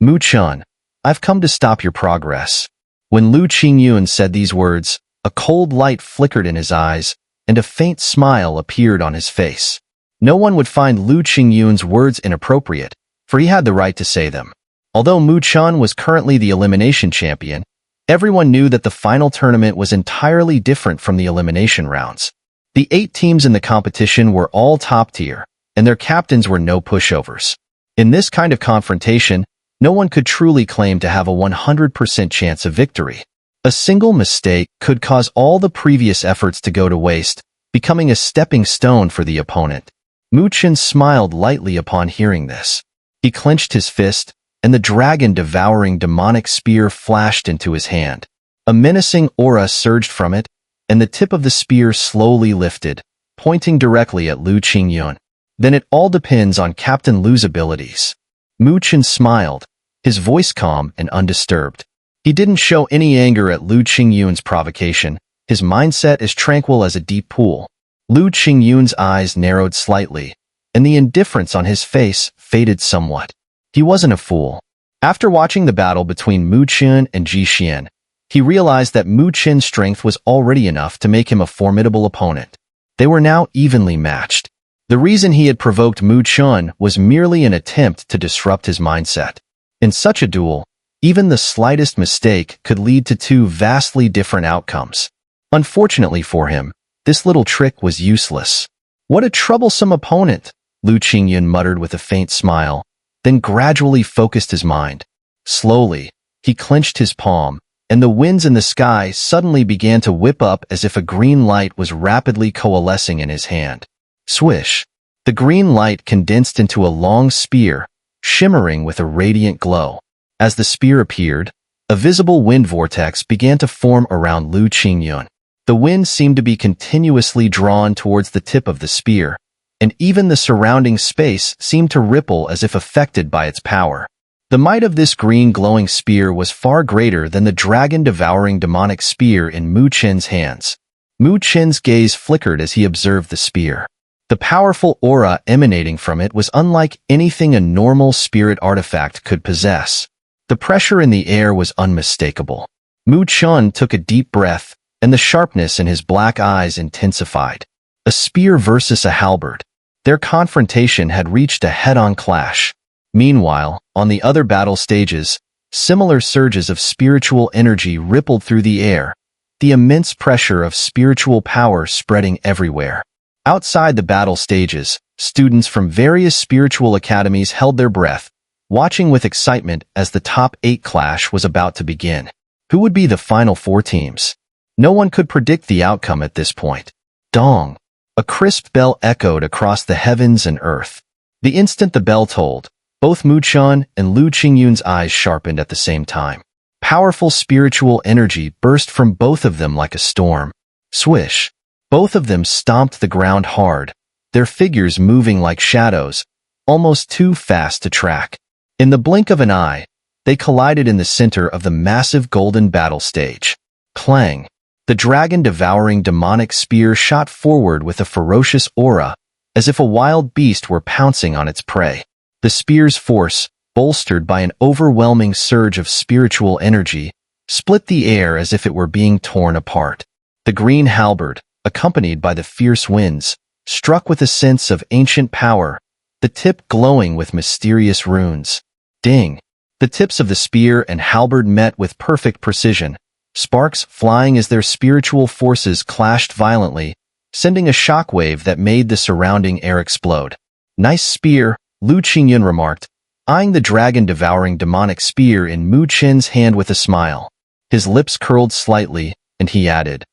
Mu Chen, I've come to stop your progress." When Lu Qingyun said these words, a cold light flickered in his eyes, and a faint smile appeared on his face. No one would find Lu Qingyun's words inappropriate, for he had the right to say them. Although Mu Chen was currently the elimination champion, everyone knew that the final tournament was entirely different from the elimination rounds. The 8 teams in the competition were all top tier, and their captains were no pushovers. In this kind of confrontation, no one could truly claim to have a 100% chance of victory. A single mistake could cause all the previous efforts to go to waste, becoming a stepping stone for the opponent. Mu Chen smiled lightly upon hearing this. He clenched his fist, and the dragon-devouring demonic spear flashed into his hand. A menacing aura surged from it, and the tip of the spear slowly lifted, pointing directly at Lu Qingyun. "Then it all depends on Captain Lu's abilities." Mu Chen smiled, his voice calm and undisturbed. He didn't show any anger at Lu Qingyun's provocation, his mindset as tranquil as a deep pool. Lu Qingyun's eyes narrowed slightly, and the indifference on his face faded somewhat. He wasn't a fool. After watching the battle between Mu Chen and Ji Xian, he realized that Mu Chen's strength was already enough to make him a formidable opponent. They were now evenly matched. The reason he had provoked Mu Chen was merely an attempt to disrupt his mindset. In such a duel, even the slightest mistake could lead to 2 vastly different outcomes. Unfortunately for him, this little trick was useless. "What a troublesome opponent," Lu Qingyun muttered with a faint smile, then gradually focused his mind. Slowly, he clenched his palm, and the winds in the sky suddenly began to whip up as if a green light was rapidly coalescing in his hand. Swish! The green light condensed into a long spear, shimmering with a radiant glow. As the spear appeared, a visible wind vortex began to form around Lu Qingyun. The wind seemed to be continuously drawn towards the tip of the spear, and even the surrounding space seemed to ripple as if affected by its power. The might of this green glowing spear was far greater than the dragon-devouring demonic spear in Mu Chen's hands. Mu Chen's gaze flickered as he observed the spear. The powerful aura emanating from it was unlike anything a normal spirit artifact could possess. The pressure in the air was unmistakable. Mu Chen took a deep breath, and the sharpness in his black eyes intensified. A spear versus a halberd. Their confrontation had reached a head-on clash. Meanwhile, on the other battle stages, similar surges of spiritual energy rippled through the air, the immense pressure of spiritual power spreading everywhere. Outside the battle stages, students from various spiritual academies held their breath, watching with excitement as the top 8 clash was about to begin. Who would be the final 4 teams? No one could predict the outcome at this point. Dong! A crisp bell echoed across the heavens and earth. The instant the bell tolled, both Mu Chen and Lu Qingyun's eyes sharpened at the same time. Powerful spiritual energy burst from both of them like a storm. Swish! Both of them stomped the ground hard, their figures moving like shadows, almost too fast to track. In the blink of an eye, they collided in the center of the massive golden battle stage. Clang! The dragon-devouring demonic spear shot forward with a ferocious aura, as if a wild beast were pouncing on its prey. The spear's force, bolstered by an overwhelming surge of spiritual energy, split the air as if it were being torn apart. The green halberd, accompanied by the fierce winds, struck with a sense of ancient power, the tip glowing with mysterious runes. Ding! The tips of the spear and halberd met with perfect precision, sparks flying as their spiritual forces clashed violently, sending a shockwave that made the surrounding air explode. "Nice spear," Lu Qingyun remarked, eyeing the dragon-devouring demonic spear in Mu Chen's hand with a smile. His lips curled slightly, and he added,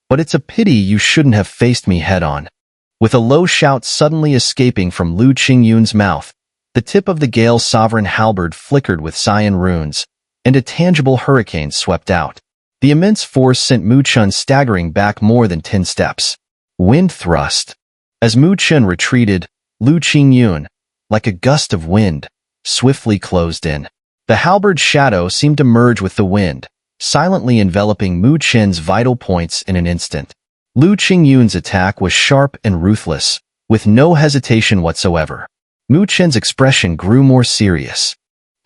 "But it's a pity you shouldn't have faced me head-on." With a low shout suddenly escaping from Lu Qingyun's mouth, the tip of the Gale Sovereign halberd flickered with cyan runes, and a tangible hurricane swept out. The immense force sent Mu Chen staggering back more than 10 steps. Wind thrust. As Mu Chen retreated, Lu Qingyun, like a gust of wind, swiftly closed in. The halberd's shadow seemed to merge with the wind, silently enveloping Mu Chen's vital points in an instant. Lu Qingyun's attack was sharp and ruthless, with no hesitation whatsoever. Mu Chen's expression grew more serious.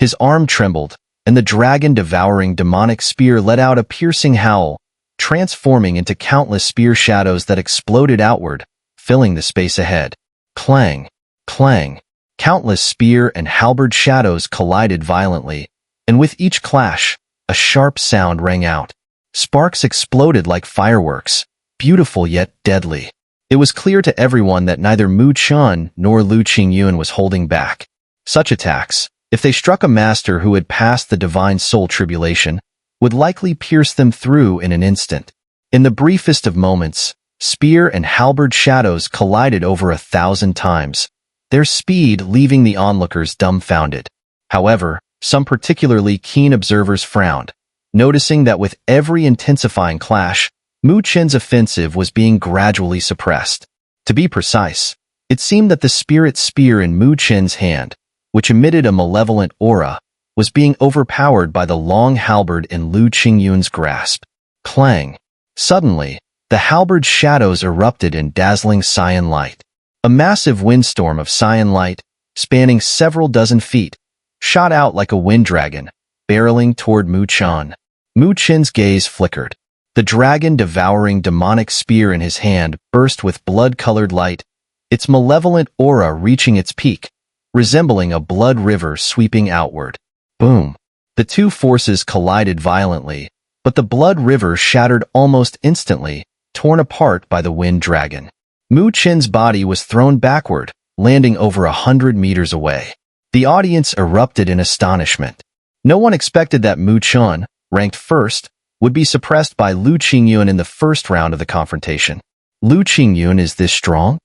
His arm trembled, and the dragon-devouring demonic spear let out a piercing howl, transforming into countless spear shadows that exploded outward, filling the space ahead. Clang, clang. Countless spear and halberd shadows collided violently, and with each clash, a sharp sound rang out. Sparks exploded like fireworks, beautiful yet deadly. It was clear to everyone that neither Mu Chen nor Lu Qingyun was holding back. Such attacks, if they struck a master who had passed the divine soul tribulation, would likely pierce them through in an instant. In the briefest of moments, spear and halberd shadows collided over 1,000 times, their speed leaving the onlookers dumbfounded. However, some particularly keen observers frowned, noticing that with every intensifying clash, Mu Chen's offensive was being gradually suppressed. To be precise, it seemed that the spirit spear in Mu Chen's hand, which emitted a malevolent aura, was being overpowered by the long halberd in Lu Qingyun's grasp. Clang! Suddenly, the halberd's shadows erupted in dazzling cyan light. A massive windstorm of cyan light, spanning several dozen feet, shot out like a wind dragon, barreling toward Mu Chen. Mu Chen's gaze flickered. The dragon-devouring demonic spear in his hand burst with blood-colored light, its malevolent aura reaching its peak, resembling a blood river sweeping outward. Boom! The two forces collided violently, but the blood river shattered almost instantly, torn apart by the wind dragon. Mu Chen's body was thrown backward, landing over 100 meters away. The audience erupted in astonishment. No one expected that Mu Chen, ranked first, would be suppressed by Lu Qingyun in the first round of the confrontation. Lu Qingyun is this strong?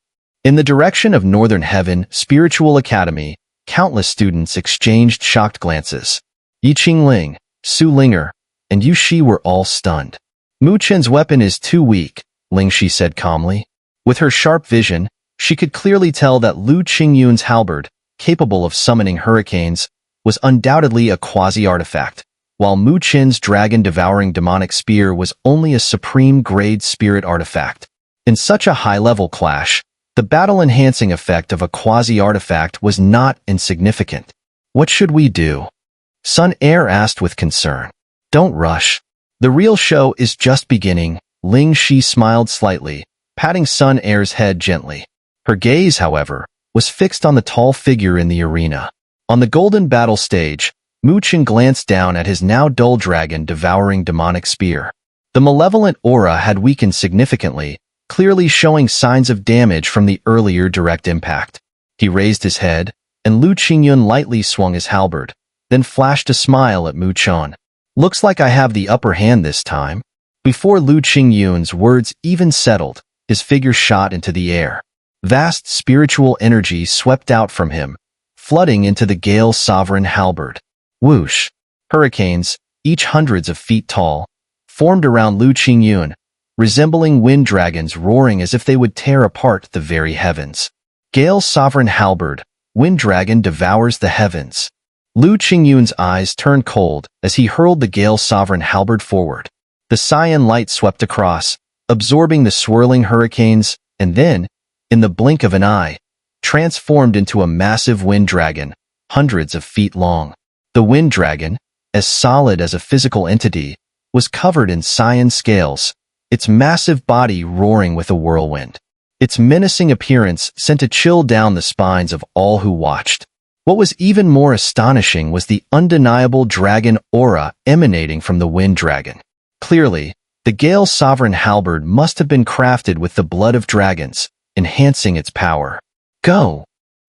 In the direction of Northern Heaven Spiritual Academy, countless students exchanged shocked glances. Yi Qingling, Su Ling'er, and Yu Shi were all stunned. Mu Chen's weapon is too weak, Ling Shi said calmly. With her sharp vision, she could clearly tell that Lu Qingyun's halberd, capable of summoning hurricanes, was undoubtedly a quasi-artifact, while Mu Chen's dragon-devouring demonic spear was only a supreme-grade spirit artifact. In such a high-level clash, the battle-enhancing effect of a quasi-artifact was not insignificant. What should we do? Xun'er asked with concern. Don't rush. The real show is just beginning, Ling Shi smiled slightly, patting Xun'er's head gently. Her gaze, however, was fixed on the tall figure in the arena. On the golden battle stage, Mu Chen glanced down at his now dull dragon-devouring demonic spear. The malevolent aura had weakened significantly, clearly showing signs of damage from the earlier direct impact. He raised his head, and Lu Qingyun lightly swung his halberd, then flashed a smile at Mu Chen. Looks like I have the upper hand this time. Before Lu Qingyun's words even settled, his figure shot into the air. Vast spiritual energy swept out from him, flooding into the Gale's sovereign halberd. Whoosh! Hurricanes, each hundreds of feet tall, formed around Lu Qingyun, resembling wind dragons roaring as if they would tear apart the very heavens. Gale's sovereign halberd, wind dragon devours the heavens. Lu Qingyun's eyes turned cold as he hurled the Gale's sovereign halberd forward. The cyan light swept across, absorbing the swirling hurricanes, and then, in the blink of an eye, transformed into a massive wind dragon, hundreds of feet long. The wind dragon, as solid as a physical entity, was covered in cyan scales, its massive body roaring with a whirlwind. Its menacing appearance sent a chill down the spines of all who watched. What was even more astonishing was the undeniable dragon aura emanating from the wind dragon. Clearly, the Gale's sovereign halberd must have been crafted with the blood of dragons, enhancing its power. Go!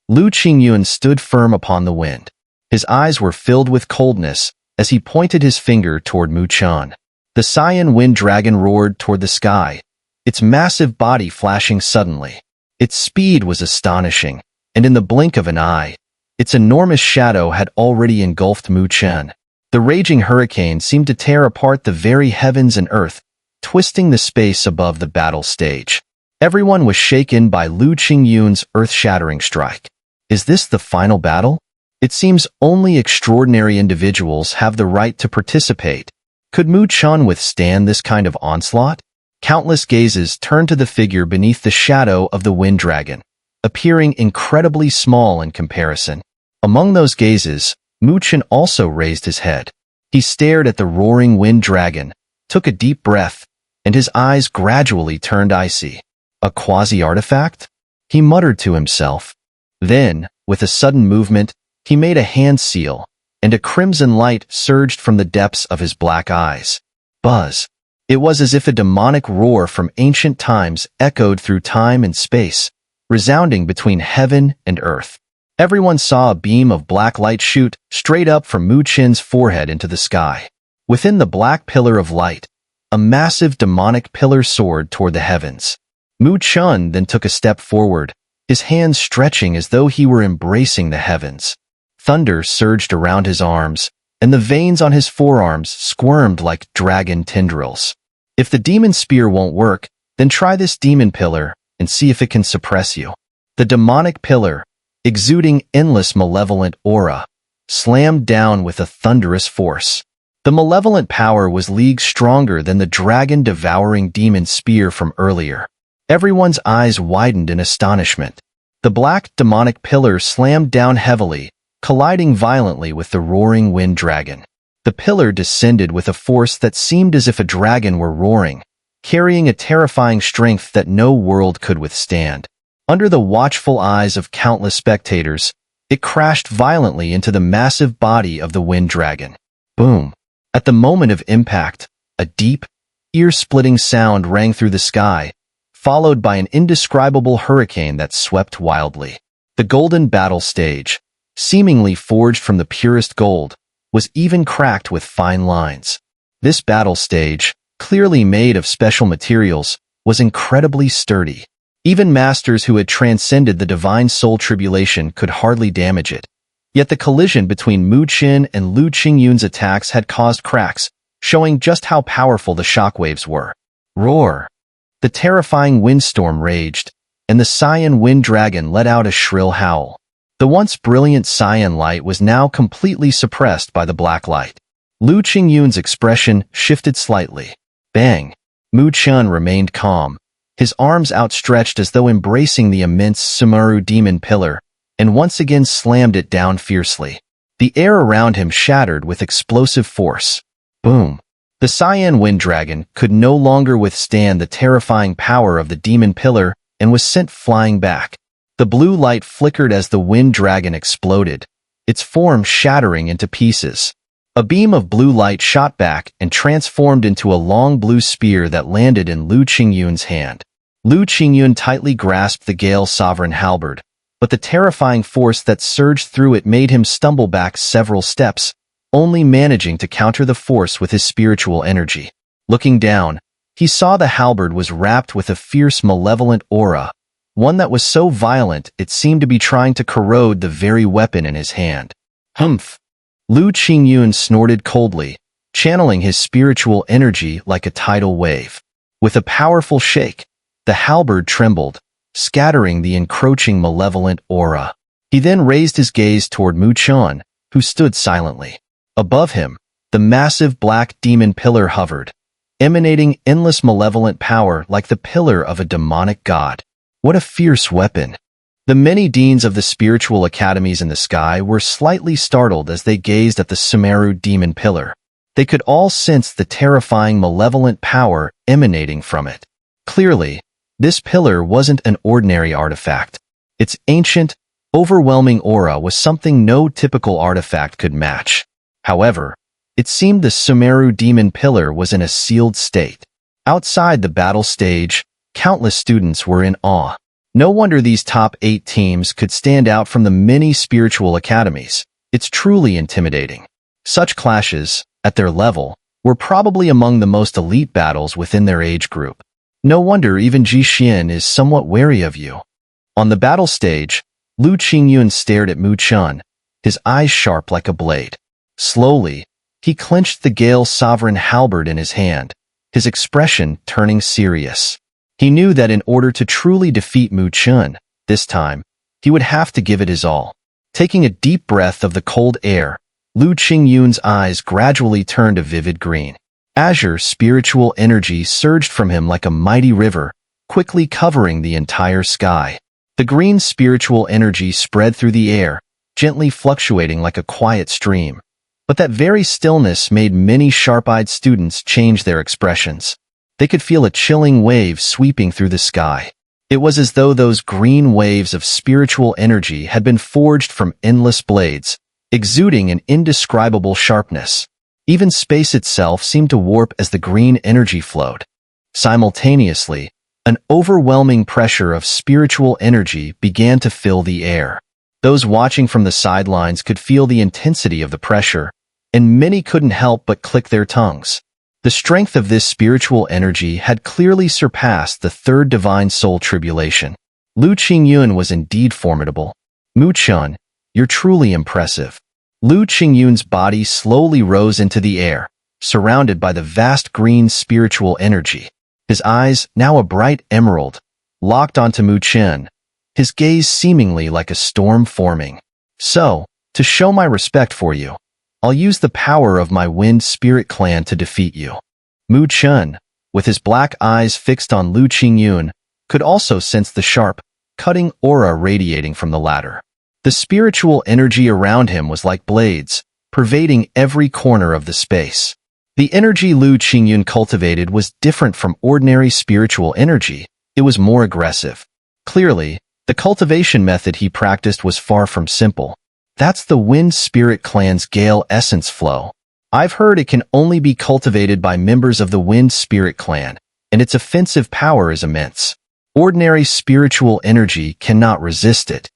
Lu Qingyun stood firm upon the wind. His eyes were filled with coldness as he pointed his finger toward Mu Chen. The cyan wind dragon roared toward the sky, its massive body flashing suddenly. Its speed was astonishing, and in the blink of an eye, its enormous shadow had already engulfed Mu Chen. The raging hurricane seemed to tear apart the very heavens and earth, twisting the space above the battle stage. Everyone was shaken by Lu Qingyun's earth-shattering strike. Is this the final battle? It seems only extraordinary individuals have the right to participate. Could Mu Chen withstand this kind of onslaught? Countless gazes turned to the figure beneath the shadow of the wind dragon, appearing incredibly small in comparison. Among those gazes, Mu Chen also raised his head. He stared at the roaring wind dragon, took a deep breath, and his eyes gradually turned icy. A quasi-artifact? He muttered to himself. Then, with a sudden movement, he made a hand seal, and a crimson light surged from the depths of his black eyes. Buzz. It was as if a demonic roar from ancient times echoed through time and space, resounding between heaven and earth. Everyone saw a beam of black light shoot straight up from Mu Chen's forehead into the sky. Within the black pillar of light, a massive demonic pillar soared toward the heavens. Mu Chen then took a step forward, his hands stretching as though he were embracing the heavens. Thunder surged around his arms, and the veins on his forearms squirmed like dragon tendrils. If the demon spear won't work, then try this demon pillar and see if it can suppress you. The demonic pillar, exuding endless malevolent aura, slammed down with a thunderous force. The malevolent power was leagues stronger than the dragon-devouring demon spear from earlier. Everyone's eyes widened in astonishment. The black demonic pillar slammed down heavily, colliding violently with the roaring wind dragon. The pillar descended with a force that seemed as if a dragon were roaring, carrying a terrifying strength that no world could withstand. Under the watchful eyes of countless spectators, it crashed violently into the massive body of the wind dragon. Boom! At the moment of impact, a deep, ear-splitting sound rang through the sky, followed by an indescribable hurricane that swept wildly. The golden battle stage, seemingly forged from the purest gold, was even cracked with fine lines. This battle stage, clearly made of special materials, was incredibly sturdy. Even masters who had transcended the divine soul tribulation could hardly damage it. Yet the collision between Mu Chen and Lu Qingyun's attacks had caused cracks, showing just how powerful the shockwaves were. Roar! The terrifying windstorm raged, and the cyan wind dragon let out a shrill howl. The once brilliant cyan light was now completely suppressed by the black light. Lu Qingyun's expression shifted slightly. Bang! Mu Chen remained calm, his arms outstretched as though embracing the immense Sumeru demon pillar, and once again slammed it down fiercely. The air around him shattered with explosive force. Boom! The cyan wind dragon could no longer withstand the terrifying power of the demon pillar and was sent flying back. The blue light flickered as the wind dragon exploded, its form shattering into pieces. A beam of blue light shot back and transformed into a long blue spear that landed in Lu Qingyun's hand. Lu Qingyun tightly grasped the Gale Sovereign halberd, but the terrifying force that surged through it made him stumble back several steps, only managing to counter the force with his spiritual energy. Looking down, he saw the halberd was wrapped with a fierce malevolent aura, one that was so violent it seemed to be trying to corrode the very weapon in his hand. Humph! Lu Qingyun snorted coldly, channeling his spiritual energy like a tidal wave. With a powerful shake, the halberd trembled, scattering the encroaching malevolent aura. He then raised his gaze toward Mu Chen, who stood silently. Above him, the massive black demon pillar hovered, emanating endless malevolent power like the pillar of a demonic god. What a fierce weapon! The many deans of the spiritual academies in the sky were slightly startled as they gazed at the Sumeru demon pillar. They could all sense the terrifying malevolent power emanating from it. Clearly, this pillar wasn't an ordinary artifact. Its ancient, overwhelming aura was something no typical artifact could match. However, it seemed the Sumeru demon pillar was in a sealed state. Outside the battle stage, countless students were in awe. No wonder these top 8 teams could stand out from the many spiritual academies. It's truly intimidating. Such clashes, at their level, were probably among the most elite battles within their age group. No wonder even Ji Xian is somewhat wary of you. On the battle stage, Lu Qingyun stared at Mu Chen, his eyes sharp like a blade. Slowly, he clenched the Gale Sovereign halberd in his hand, his expression turning serious. He knew that in order to truly defeat Mu Chen, this time, he would have to give it his all. Taking a deep breath of the cold air, Lu Qingyun's eyes gradually turned a vivid green. Azure spiritual energy surged from him like a mighty river, quickly covering the entire sky. The green spiritual energy spread through the air, gently fluctuating like a quiet stream. But that very stillness made many sharp-eyed students change their expressions. They could feel a chilling wave sweeping through the sky. It was as though those green waves of spiritual energy had been forged from endless blades, exuding an indescribable sharpness. Even space itself seemed to warp as the green energy flowed. Simultaneously, an overwhelming pressure of spiritual energy began to fill the air. Those watching from the sidelines could feel the intensity of the pressure, and many couldn't help but click their tongues. The strength of this spiritual energy had clearly surpassed the third divine soul tribulation. Lu Qingyun was indeed formidable. Mu Chun, you're truly impressive. Lu Qingyun's body slowly rose into the air, surrounded by the vast green spiritual energy. His eyes, now a bright emerald, locked onto Mu Chen, his gaze seemingly like a storm forming. So, to show my respect for you, I'll use the power of my wind spirit clan to defeat you. Mu Chen, with his black eyes fixed on Lu Qingyun, could also sense the sharp, cutting aura radiating from the latter. The spiritual energy around him was like blades, pervading every corner of the space. The energy Lu Qingyun cultivated was different from ordinary spiritual energy. It was more aggressive. Clearly, the cultivation method he practiced was far from simple. That's the Wind Spirit Clan's Gale Essence Flow. I've heard it can only be cultivated by members of the Wind Spirit Clan, and its offensive power is immense. Ordinary spiritual energy cannot resist it.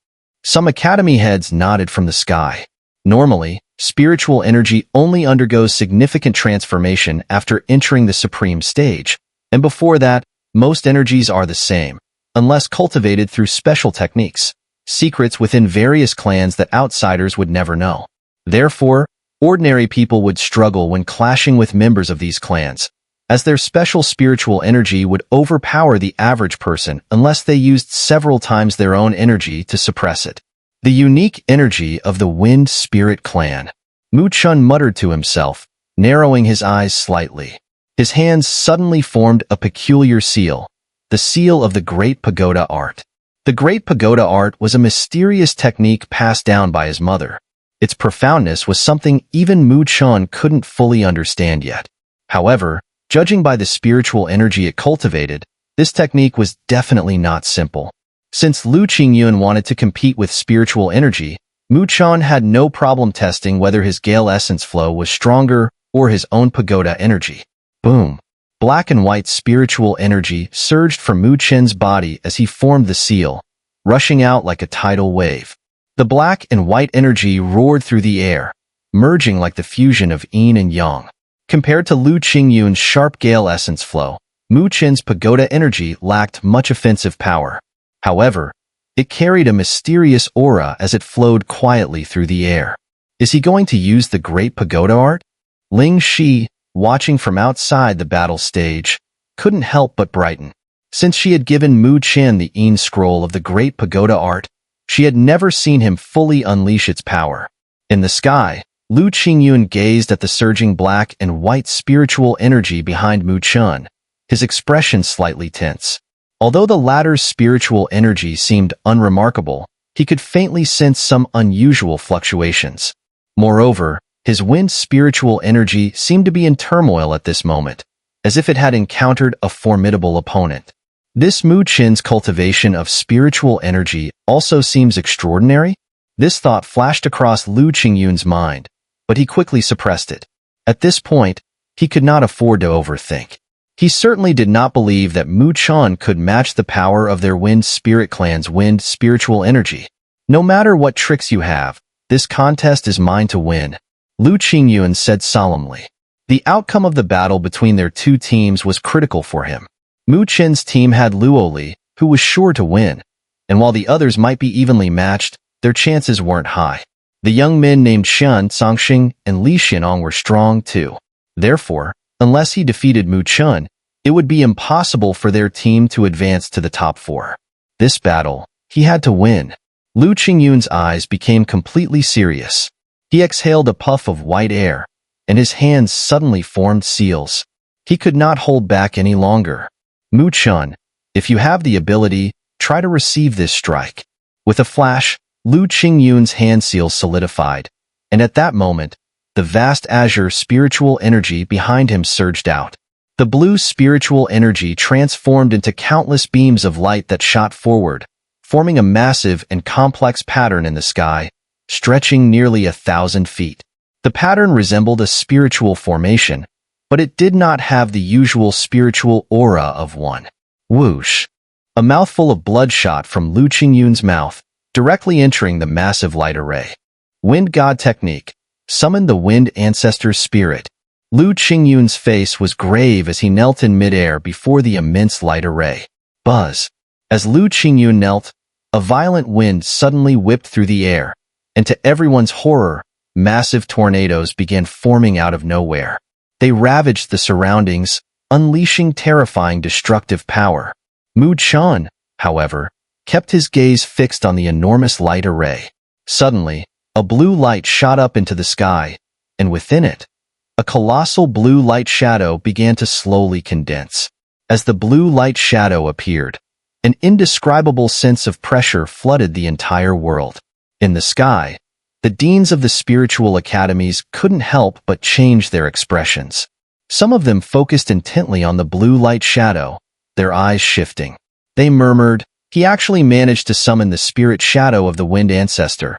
Some academy heads nodded from the sky. Normally, spiritual energy only undergoes significant transformation after entering the supreme stage, and before that, most energies are the same, unless cultivated through special techniques, secrets within various clans that outsiders would never know. Therefore, ordinary people would struggle when clashing with members of these clans, as their special spiritual energy would overpower the average person unless they used several times their own energy to suppress it. The unique energy of the Wind Spirit Clan. Mu Chun muttered to himself, narrowing his eyes slightly. His hands suddenly formed a peculiar seal, the seal of the Great Pagoda Art. The Great Pagoda Art was a mysterious technique passed down by his mother. Its profoundness was something even Mu Chun couldn't fully understand yet. However, judging by the spiritual energy it cultivated, this technique was definitely not simple. Since Lu Qingyun wanted to compete with spiritual energy, Mu Chun had no problem testing whether his Gale Essence Flow was stronger or his own pagoda energy. Boom! Black and white spiritual energy surged from Mu Chen's body as he formed the seal, rushing out like a tidal wave. The black and white energy roared through the air, merging like the fusion of yin and yang. Compared to Lu Qingyun's sharp Gale Essence Flow, Mu Chen's pagoda energy lacked much offensive power. However, it carried a mysterious aura as it flowed quietly through the air. Is he going to use the Great Pagoda Art? Ling Shi, watching from outside the battle stage, couldn't help but brighten. Since she had given Mu Chen the Yin Scroll of the Great Pagoda Art, she had never seen him fully unleash its power. In the sky, Lu Qingyun gazed at the surging black and white spiritual energy behind Mu Chen, his expression slightly tense. Although the latter's spiritual energy seemed unremarkable, he could faintly sense some unusual fluctuations. Moreover, his wind spiritual energy seemed to be in turmoil at this moment, as if it had encountered a formidable opponent. This Mu Chen's cultivation of spiritual energy also seems extraordinary. This thought flashed across Lu Qingyun's mind, but he quickly suppressed it. At this point, he could not afford to overthink. He certainly did not believe that Mu Chen could match the power of their Wind Spirit Clan's wind spiritual energy. No matter what tricks you have, this contest is mine to win, Lu Qingyun said solemnly. The outcome of the battle between their two teams was critical for him. Mu Chen's team had Luoli, who was sure to win, and while the others might be evenly matched, their chances weren't high. The young men named Shen, Songxing, and Li Xianong were strong too. Therefore, unless he defeated Mu Chen, it would be impossible for their team to advance to the top 4. This battle, he had to win. Lu Qingyun's eyes became completely serious. He exhaled a puff of white air, and his hands suddenly formed seals. He could not hold back any longer. Mu Chen, if you have the ability, try to receive this strike. With a flash, Lu Qingyun's hand seal solidified, and at that moment, the vast azure spiritual energy behind him surged out. The blue spiritual energy transformed into countless beams of light that shot forward, forming a massive and complex pattern in the sky, stretching nearly 1,000 feet. The pattern resembled a spiritual formation, but it did not have the usual spiritual aura of one. Whoosh! A mouthful of blood shot from Lu Qingyun's mouth, directly entering the massive light array. Wind God Technique. Summon the Wind Ancestor's Spirit. Lu Qingyun's face was grave as he knelt in midair before the immense light array. Buzz. As Lu Qingyun knelt, a violent wind suddenly whipped through the air, and to everyone's horror, massive tornadoes began forming out of nowhere. They ravaged the surroundings, unleashing terrifying destructive power. Mu Chen, however, kept his gaze fixed on the enormous light array. Suddenly, a blue light shot up into the sky, and within it, a colossal blue light shadow began to slowly condense. As the blue light shadow appeared, an indescribable sense of pressure flooded the entire world. In the sky, the deans of the spiritual academies couldn't help but change their expressions. Some of them focused intently on the blue light shadow, their eyes shifting. They murmured, "He actually managed to summon the spirit shadow of the Wind Ancestor.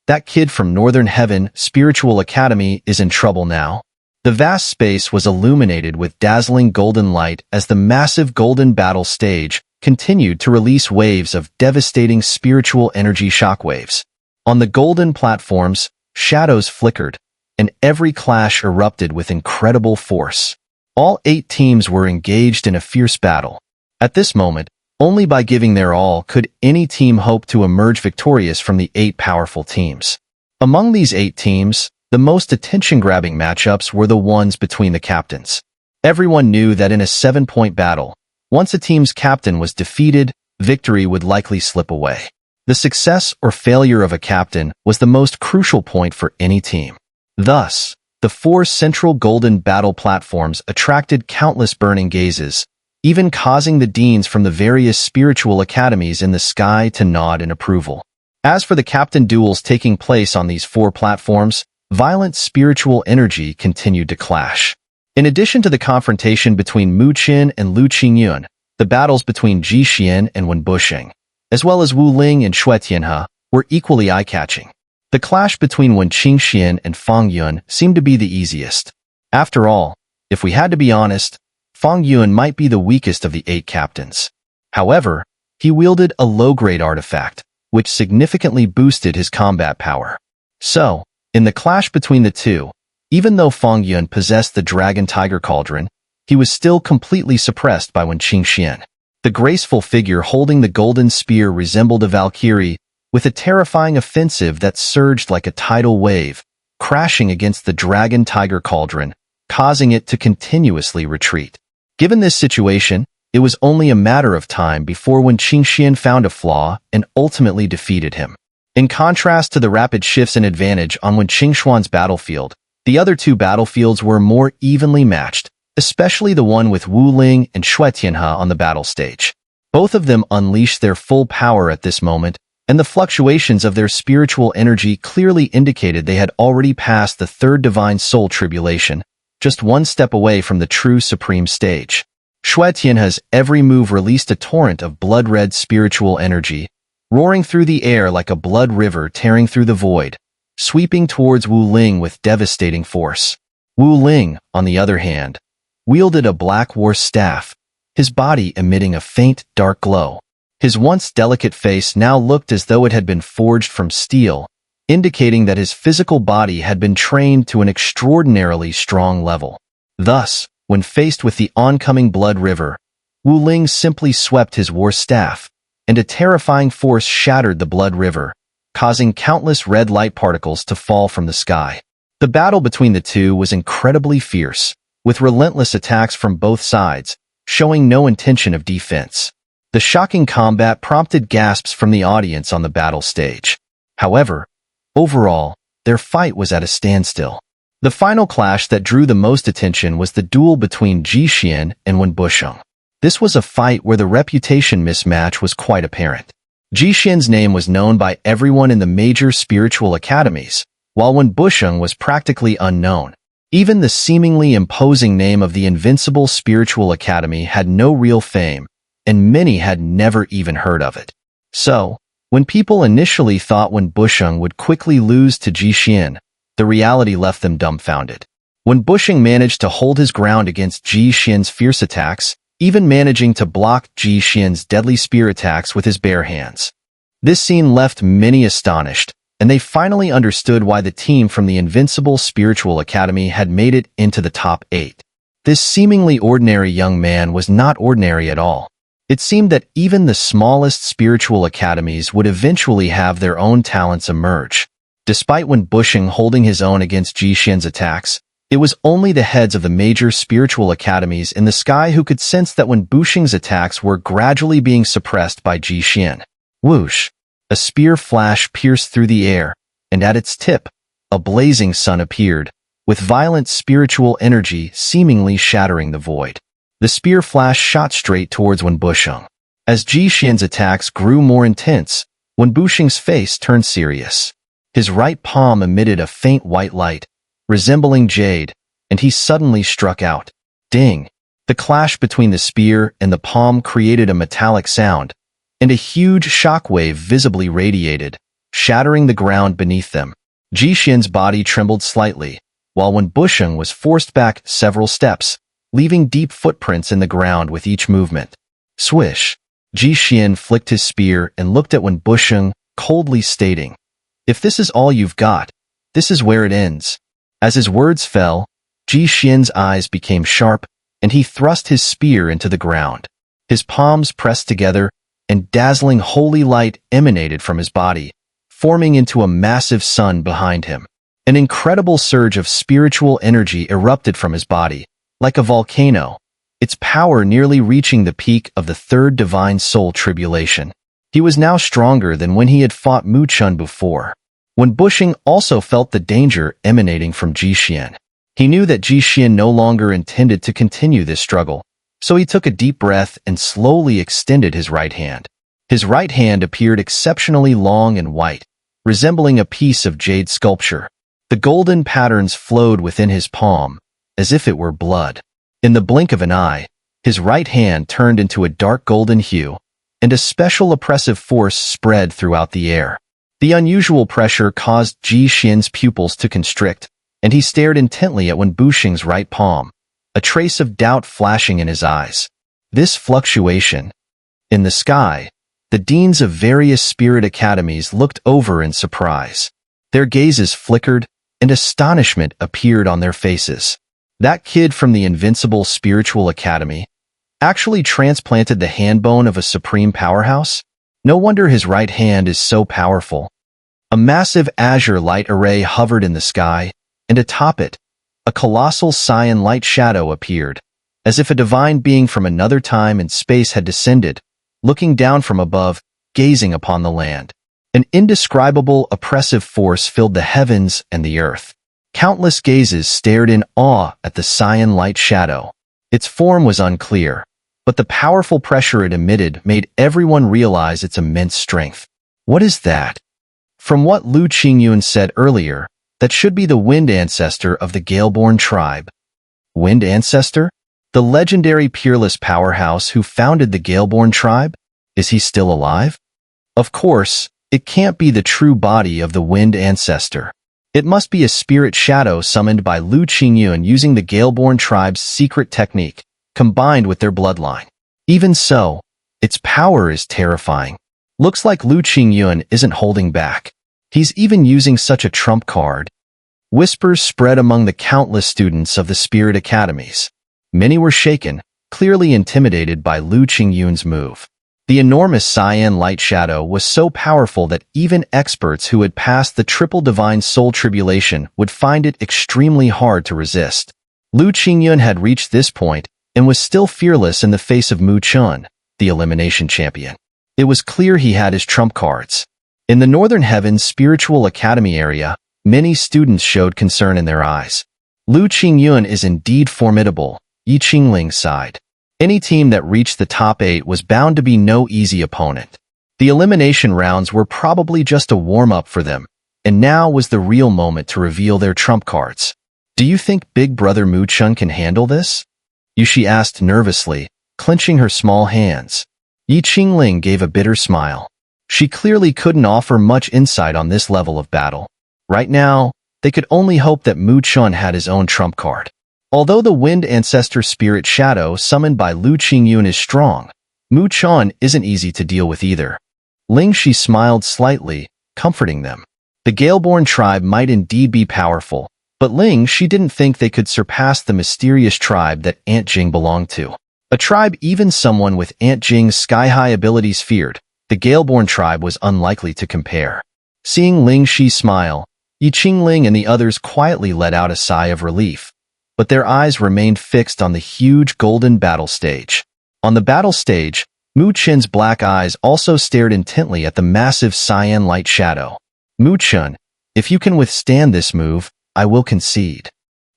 That kid from Northern Heaven Spiritual Academy is in trouble now." The vast space was illuminated with dazzling golden light as the massive golden battle stage continued to release waves of devastating spiritual energy shockwaves. On the golden platforms, shadows flickered, and every clash erupted with incredible force. All 8 teams were engaged in a fierce battle. At this moment, only by giving their all could any team hope to emerge victorious from the 8 powerful teams. Among these 8 teams, the most attention-grabbing matchups were the ones between the captains. Everyone knew that in a 7-point battle, once a team's captain was defeated, victory would likely slip away. The success or failure of a captain was the most crucial point for any team. Thus, the 4 central golden battle platforms attracted countless burning gazes, even causing the deans from the various spiritual academies in the sky to nod in approval. As for the captain duels taking place on these 4 platforms, violent spiritual energy continued to clash. In addition to the confrontation between Mu Chen and Lu Qingyun, the battles between Ji Xian and Wen Busheng, as well as Wu Ling and Xue Tianhe, were equally eye-catching. The clash between Wen Qingxian and Fang Yun seemed to be the easiest. After all, if we had to be honest, Fang Yun might be the weakest of the 8 captains. However, he wielded a low-grade artifact, which significantly boosted his combat power. So, in the clash between the two, even though Fang Yun possessed the Dragon Tiger Cauldron, he was still completely suppressed by Wen Qingxian. The graceful figure holding the golden spear resembled a Valkyrie, with a terrifying offensive that surged like a tidal wave, crashing against the Dragon Tiger Cauldron, causing it to continuously retreat. Given this situation, it was only a matter of time before Wen Qingxian found a flaw and ultimately defeated him. In contrast to the rapid shifts in advantage on Wen Qingshuan's battlefield, the other 2 battlefields were more evenly matched, especially the one with Wu Ling and Xue Tianhe on the battle stage. Both of them unleashed their full power at this moment, and the fluctuations of their spiritual energy clearly indicated they had already passed the 3rd divine soul tribulation, just one step away from the true supreme stage. Xue Tianhe's every move released a torrent of blood-red spiritual energy, roaring through the air like a blood river tearing through the void, sweeping towards Wu Ling with devastating force. Wu Ling, on the other hand, wielded a black war staff, his body emitting a faint, dark glow. His once delicate face now looked as though it had been forged from steel, indicating that his physical body had been trained to an extraordinarily strong level. Thus, when faced with the oncoming blood river, Wu Ling simply swept his war staff, and a terrifying force shattered the blood river, causing countless red light particles to fall from the sky. The battle between the two was incredibly fierce, with relentless attacks from both sides, showing no intention of defense. The shocking combat prompted gasps from the audience on the battle stage. However, overall, their fight was at a standstill. The final clash that drew the most attention was the duel between Ji Xian and Wen Busheng. This was a fight where the reputation mismatch was quite apparent. Jixin's name was known by everyone in the major spiritual academies, while Wen Busheng was practically unknown. Even the seemingly imposing name of the Invincible Spiritual Academy had no real fame, and many had never even heard of it. So, when people initially thought Wen Busheng would quickly lose to Jixin, the reality left them dumbfounded. Wen Busheng managed to hold his ground against Jixin's fierce attacks, even managing to block Jixin's deadly spear attacks with his bare hands. This scene left many astonished, and they finally understood why the team from the Invincible Spiritual Academy had made it into the top 8. This seemingly ordinary young man was not ordinary at all. It seemed that even the smallest spiritual academies would eventually have their own talents emerge. Despite Wen Busheng holding his own against Jixin's attacks, it was only the heads of the major spiritual academies in the sky who could sense that Wen Busheng's attacks were gradually being suppressed by Jixin. Whoosh! A spear flash pierced through the air, and at its tip, a blazing sun appeared, with violent spiritual energy seemingly shattering the void. The spear flash shot straight towards Wen Busheng. As Jixin's attacks grew more intense, Wen Busheng's face turned serious. His right palm emitted a faint white light, resembling jade, and he suddenly struck out. Ding! The clash between the spear and the palm created a metallic sound, and a huge shockwave visibly radiated, shattering the ground beneath them. Jixin's body trembled slightly, while Wen Busheng was forced back several steps, leaving deep footprints in the ground with each movement. Swish! Jixin flicked his spear and looked at Wen Busheng, coldly stating, "If this is all you've got, this is where it ends." As his words fell, Jixin's eyes became sharp, and he thrust his spear into the ground. His palms pressed together, and dazzling holy light emanated from his body, forming into a massive sun behind him. An incredible surge of spiritual energy erupted from his body, like a volcano, its power nearly reaching the peak of the third divine soul tribulation. He was now stronger than when he had fought Mu Chun before. Wen Busheng also felt the danger emanating from Jixin. He knew that Jixin no longer intended to continue this struggle, so he took a deep breath and slowly extended his right hand. His right hand appeared exceptionally long and white, resembling a piece of jade sculpture. The golden patterns flowed within his palm, as if it were blood. In the blink of an eye, his right hand turned into a dark golden hue, and a special oppressive force spread throughout the air. The unusual pressure caused Jixin's pupils to constrict, and he stared intently at Wen Busheng's right palm, a trace of doubt flashing in his eyes. This fluctuation. In the sky, the deans of various spirit academies looked over in surprise. Their gazes flickered, and astonishment appeared on their faces. That kid from the Invincible Spiritual Academy actually transplanted the handbone of a supreme powerhouse? No wonder his right hand is so powerful. A massive azure light array hovered in the sky, and atop it, a colossal cyan light shadow appeared, as if a divine being from another time and space had descended, looking down from above, gazing upon the land. An indescribable, oppressive force filled the heavens and the earth. Countless gazes stared in awe at the cyan light shadow. Its form was unclear, but the powerful pressure it emitted made everyone realize its immense strength. What is that? From what Lu Qingyun said earlier, that should be the wind ancestor of the Galeborn tribe. Wind ancestor? The legendary peerless powerhouse who founded the Galeborn tribe? Is he still alive? Of course, it can't be the true body of the wind ancestor. It must be a spirit shadow summoned by Lu Qingyun using the Galeborn tribe's secret technique, combined with their bloodline. Even so, its power is terrifying. Looks like Lu Qingyun isn't holding back. He's even using such a trump card. Whispers spread among the countless students of the spirit academies. Many were shaken, clearly intimidated by Lu Qingyun's move. The enormous cyan light shadow was so powerful that even experts who had passed the triple divine soul tribulation would find it extremely hard to resist. Lu Qingyun had reached this point and was still fearless in the face of Mu Chun, the elimination champion. It was clear he had his trump cards. In the Northern Heavens Spiritual Academy area, many students showed concern in their eyes. Lu Qingyun is indeed formidable, Yi Qingling sighed. Any team that reached the top 8 was bound to be no easy opponent. The elimination rounds were probably just a warm-up for them, and now was the real moment to reveal their trump cards. Do you think Big Brother Mu Chen can handle this? Yushi asked nervously, clenching her small hands. Yi Qingling gave a bitter smile. She clearly couldn't offer much insight on this level of battle. Right now, they could only hope that Mu Chen had his own trump card. Although the Wind Ancestor Spirit Shadow summoned by Lu Qingyun is strong, Mu Chen isn't easy to deal with either. Ling Shi smiled slightly, comforting them. The Galeborn tribe might indeed be powerful, but Ling Shi didn't think they could surpass the mysterious tribe that Aunt Jing belonged to. A tribe even someone with Aunt Jing's sky-high abilities feared. The Galeborn tribe was unlikely to compare. Seeing Ling Shi smile, Yi Qingling and the others quietly let out a sigh of relief, but their eyes remained fixed on the huge golden battle stage. On the battle stage, Mu Chen's black eyes also stared intently at the massive cyan light shadow. Mu Chen, if you can withstand this move, I will concede.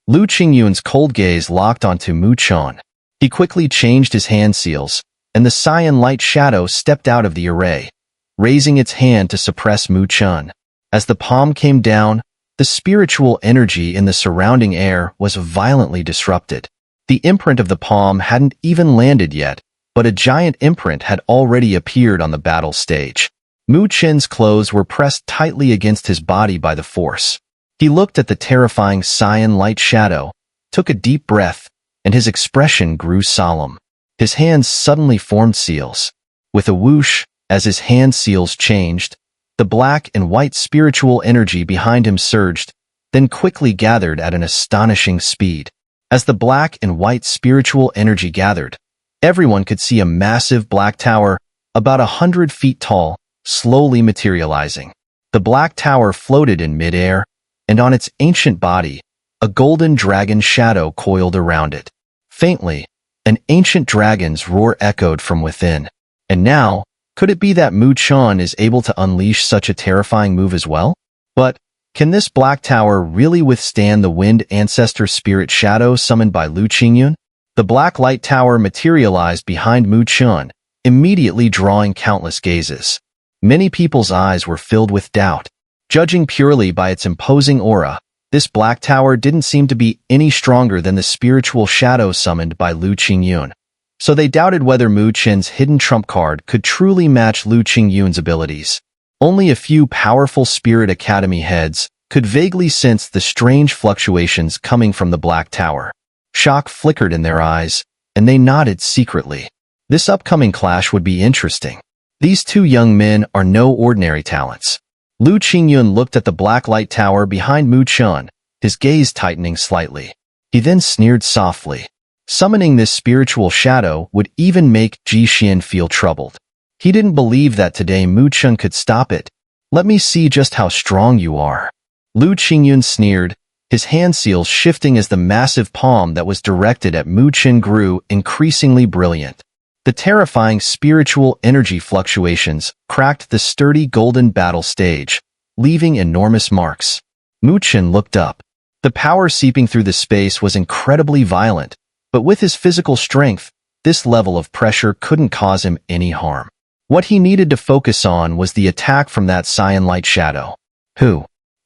Lu Qingyun's cold gaze locked onto Mu Chen. He quickly changed his hand seals, and the cyan light shadow stepped out of the array, raising its hand to suppress Mu Chen. As the palm came down, the spiritual energy in the surrounding air was violently disrupted. The imprint of the palm hadn't even landed yet, but a giant imprint had already appeared on the battle stage. Mu Chen's clothes were pressed tightly against his body by the force. He looked at the terrifying cyan light shadow, took a deep breath, and his expression grew solemn. His hands suddenly formed seals. With a whoosh, as his hand seals changed, the black and white spiritual energy behind him surged, then quickly gathered at an astonishing speed. As the black and white spiritual energy gathered, everyone could see a massive black tower, about 100 feet tall, slowly materializing. The black tower floated in midair, and on its ancient body, a golden dragon shadow coiled around it. Faintly, an ancient dragon's roar echoed from within. And now, could it be that Mu Chen is able to unleash such a terrifying move as well? But, can this black tower really withstand the Wind Ancestor Spirit Shadow summoned by Lu Qingyun? The black light tower materialized behind Mu Chen, immediately drawing countless gazes. Many people's eyes were filled with doubt. Judging purely by its imposing aura, this black tower didn't seem to be any stronger than the spiritual shadow summoned by Lu Qingyun. So they doubted whether Mu Chen's hidden trump card could truly match Lu Qingyun's abilities. Only a few powerful Spirit Academy heads could vaguely sense the strange fluctuations coming from the black tower. Shock flickered in their eyes, and they nodded secretly. This upcoming clash would be interesting. These two young men are no ordinary talents. Lu Qingyun looked at the black light tower behind Mu Chen, his gaze tightening slightly. He then sneered softly. Summoning this spiritual shadow would even make Ji Xian feel troubled. He didn't believe that today Mu Chen could stop it. Let me see just how strong you are. Lu Qingyun sneered, his hand seals shifting as the massive palm that was directed at Mu Chen grew increasingly brilliant. The terrifying spiritual energy fluctuations cracked the sturdy golden battle stage, leaving enormous marks. Mu Chen looked up. The power seeping through the space was incredibly violent, but with his physical strength, this level of pressure couldn't cause him any harm. What he needed to focus on was the attack from that cyan light shadow.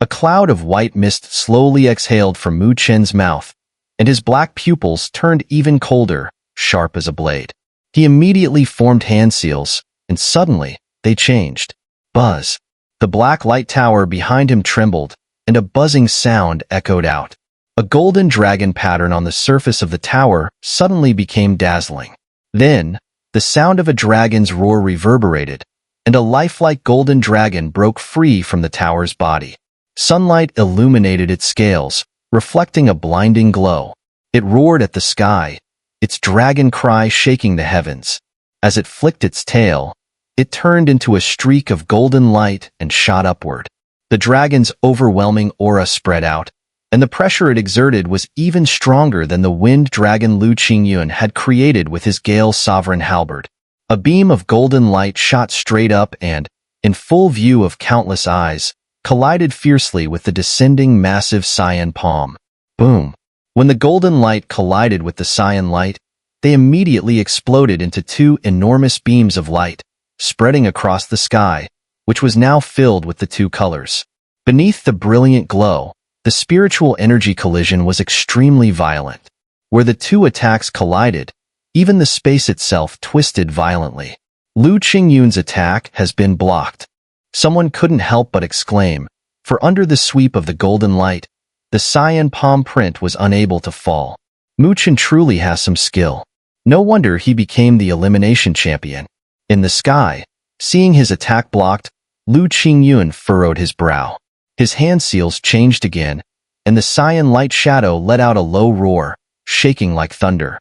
A cloud of white mist slowly exhaled from Mu Chen's mouth, and his black pupils turned even colder, sharp as a blade. He immediately formed hand seals, and suddenly, they changed. Buzz. The black light tower behind him trembled, and a buzzing sound echoed out. A golden dragon pattern on the surface of the tower suddenly became dazzling. Then, the sound of a dragon's roar reverberated, and a lifelike golden dragon broke free from the tower's body. Sunlight illuminated its scales, reflecting a blinding glow. It roared at the sky, its dragon cry shaking the heavens. As it flicked its tail, it turned into a streak of golden light and shot upward. The dragon's overwhelming aura spread out, and the pressure it exerted was even stronger than the wind dragon Lu Qingyun had created with his Gale Sovereign halberd. A beam of golden light shot straight up and, in full view of countless eyes, collided fiercely with the descending massive cyan palm. Boom! When the golden light collided with the cyan light, they immediately exploded into two enormous beams of light, spreading across the sky, which was now filled with the two colors. Beneath the brilliant glow, the spiritual energy collision was extremely violent. Where the two attacks collided, even the space itself twisted violently. Lu Qingyun's attack has been blocked. Someone couldn't help but exclaim, for under the sweep of the golden light, the cyan palm print was unable to fall. Mu Chen truly has some skill. No wonder he became the elimination champion. In the sky, seeing his attack blocked, Lu Qingyun furrowed his brow. His hand seals changed again, and the cyan light shadow let out a low roar, shaking like thunder.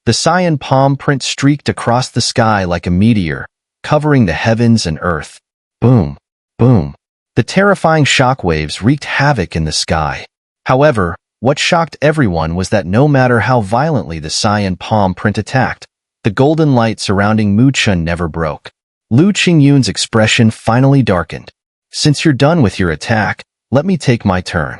The cyan palm print streaked across the sky like a meteor, covering the heavens and earth. Boom, boom. The terrifying shockwaves wreaked havoc in the sky. However, what shocked everyone was that no matter how violently the cyan palm print attacked, the golden light surrounding Mu Chen never broke. Lu Qingyun's expression finally darkened. Since you're done with your attack, let me take my turn.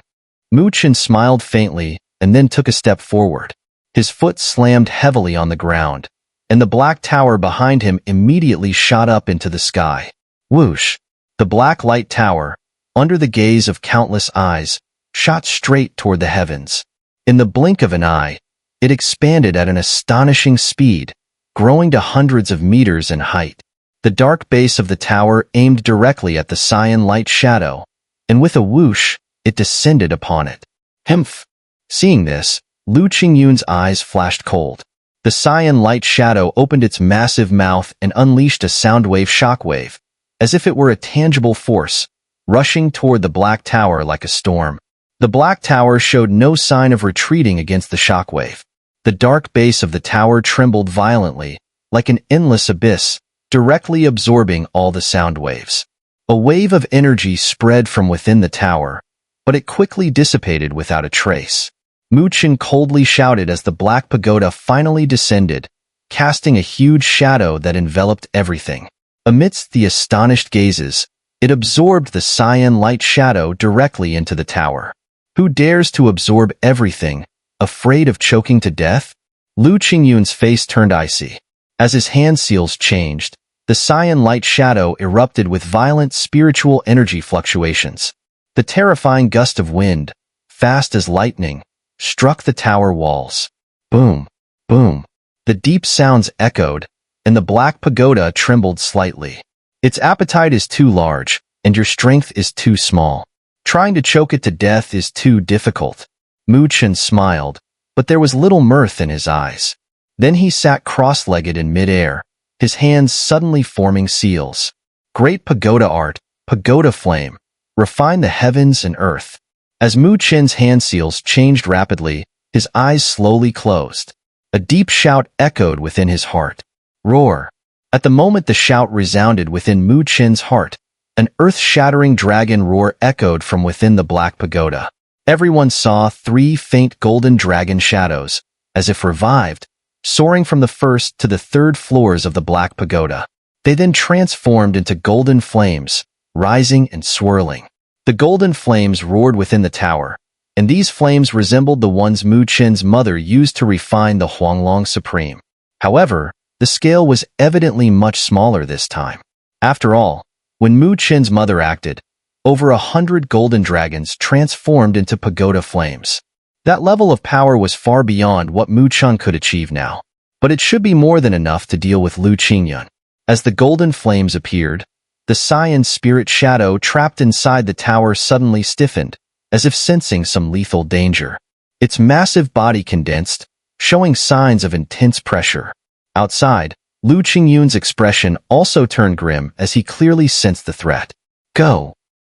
Mu Chen smiled faintly and then took a step forward. His foot slammed heavily on the ground, and the black tower behind him immediately shot up into the sky. Whoosh! The black light tower, under the gaze of countless eyes, shot straight toward the heavens. In the blink of an eye, it expanded at an astonishing speed, growing to hundreds of meters in height. The dark base of the tower aimed directly at the cyan light shadow, and with a whoosh, it descended upon it. Humph! Seeing this, Lu Qingyun's eyes flashed cold. The cyan light shadow opened its massive mouth and unleashed a soundwave shockwave, as if it were a tangible force, rushing toward the black tower like a storm. The black tower showed no sign of retreating against the shockwave. The dark base of the tower trembled violently, like an endless abyss, directly absorbing all the sound waves. A wave of energy spread from within the tower, but it quickly dissipated without a trace. Mu Chen coldly shouted as the black pagoda finally descended, casting a huge shadow that enveloped everything. Amidst the astonished gazes, it absorbed the cyan light shadow directly into the tower. Who dares to absorb everything, afraid of choking to death? Lu Qingyun's face turned icy. As his hand seals changed, the cyan light shadow erupted with violent spiritual energy fluctuations. The terrifying gust of wind, fast as lightning, struck the tower walls. Boom, boom. The deep sounds echoed, and the black pagoda trembled slightly. Its appetite is too large, and your strength is too small. Trying to choke it to death is too difficult. Mu Chen smiled, but there was little mirth in his eyes. Then he sat cross-legged in midair, his hands suddenly forming seals. Great pagoda art, pagoda flame, refine the heavens and earth. As Mu Chen's hand seals changed rapidly, his eyes slowly closed. A deep shout echoed within his heart. Roar! At the moment the shout resounded within Mu Chen's heart, an earth-shattering dragon roar echoed from within the black pagoda. Everyone saw 3 faint golden dragon shadows, as if revived, soaring from the first to the 3rd floors of the black pagoda. They then transformed into golden flames, rising and swirling. The golden flames roared within the tower, and these flames resembled the ones Mu Chen's mother used to refine the Huanglong Supreme. However, the scale was evidently much smaller this time. After all, when Mu Chen's mother acted, over 100 golden dragons transformed into pagoda flames. That level of power was far beyond what Mu Chen could achieve now. But it should be more than enough to deal with Lu Qingyun. As the golden flames appeared, the cyan spirit shadow trapped inside the tower suddenly stiffened, as if sensing some lethal danger. Its massive body condensed, showing signs of intense pressure. Outside, Lu Qingyun's expression also turned grim as he clearly sensed the threat. Go!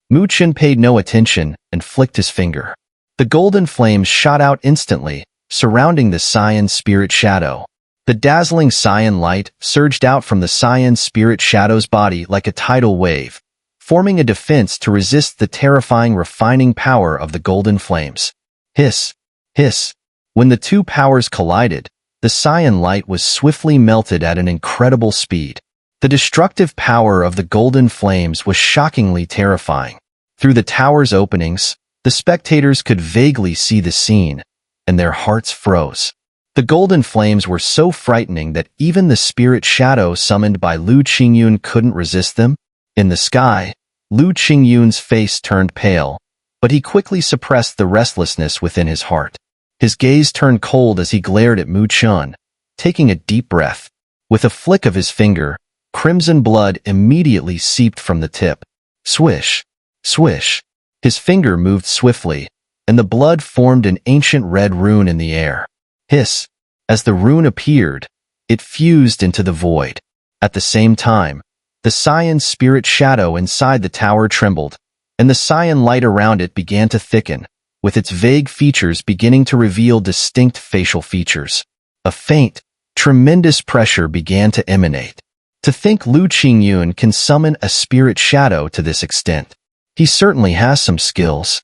Mu Chen paid no attention and flicked his finger. The golden flames shot out instantly, surrounding the cyan spirit shadow. The dazzling cyan light surged out from the cyan spirit shadow's body like a tidal wave, forming a defense to resist the terrifying refining power of the golden flames. Hiss! Hiss! When the two powers collided, the cyan light was swiftly melted at an incredible speed. The destructive power of the golden flames was shockingly terrifying. Through the tower's openings, the spectators could vaguely see the scene, and their hearts froze. The golden flames were so frightening that even the spirit shadow summoned by Lu Qingyun couldn't resist them. In the sky, Lu Qingyun's face turned pale, but he quickly suppressed the restlessness within his heart. His gaze turned cold as he glared at Mu Chun, taking a deep breath. With a flick of his finger, crimson blood immediately seeped from the tip. Swish, swish. His finger moved swiftly, and the blood formed an ancient red rune in the air. Hiss. As the rune appeared, it fused into the void. At the same time, the cyan spirit shadow inside the tower trembled, and the cyan light around it began to thicken, with its vague features beginning to reveal distinct facial features. A faint, tremendous pressure began to emanate. To think Lu Qingyun can summon a spirit shadow to this extent. He certainly has some skills.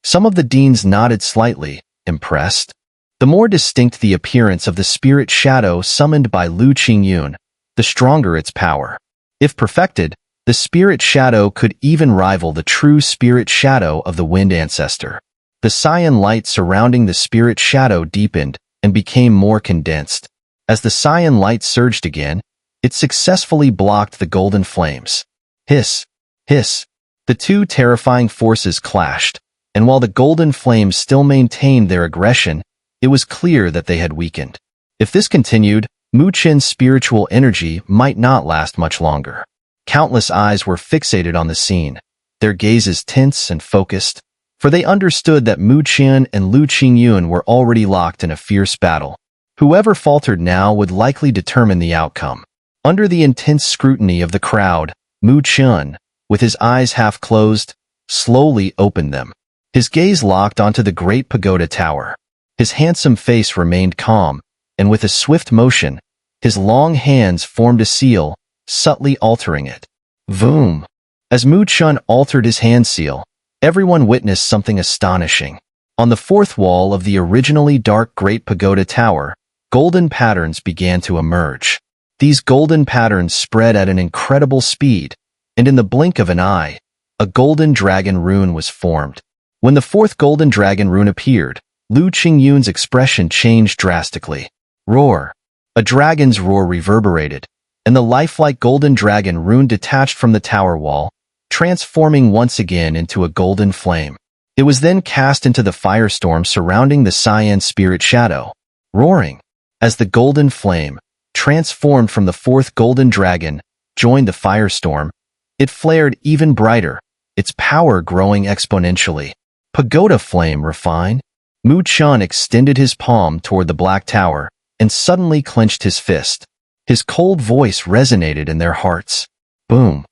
Some of the deans nodded slightly, impressed. The more distinct the appearance of the spirit shadow summoned by Lu Qingyun, the stronger its power. If perfected, the spirit shadow could even rival the true spirit shadow of the wind ancestor. The cyan light surrounding the spirit shadow deepened and became more condensed. As the cyan light surged again, it successfully blocked the golden flames. Hiss, hiss. The two terrifying forces clashed, and while the golden flames still maintained their aggression, it was clear that they had weakened. If this continued, Mu Chen's spiritual energy might not last much longer. Countless eyes were fixated on the scene, their gazes tense and focused, for they understood that Mu Chen and Lu Qingyun were already locked in a fierce battle. Whoever faltered now would likely determine the outcome. Under the intense scrutiny of the crowd, Mu Chen, with his eyes half closed, slowly opened them. His gaze locked onto the great pagoda tower. His handsome face remained calm, and with a swift motion, his long hands formed a seal, subtly altering it. Voom! As Mu Chun altered his hand seal, everyone witnessed something astonishing. On the fourth wall of the originally dark Great Pagoda Tower, golden patterns began to emerge. These golden patterns spread at an incredible speed, and in the blink of an eye, a golden dragon rune was formed. When the fourth golden dragon rune appeared, Lu Qingyun's expression changed drastically. Roar! A dragon's roar reverberated, and the lifelike golden dragon rune detached from the tower wall, transforming once again into a golden flame. It was then cast into the firestorm surrounding the cyan spirit shadow. Roaring! As the golden flame, transformed from the fourth golden dragon, joined the firestorm, it flared even brighter, its power growing exponentially. Pagoda flame refined? Mu Chun extended his palm toward the black tower and suddenly clenched his fist. His cold voice resonated in their hearts. Boom!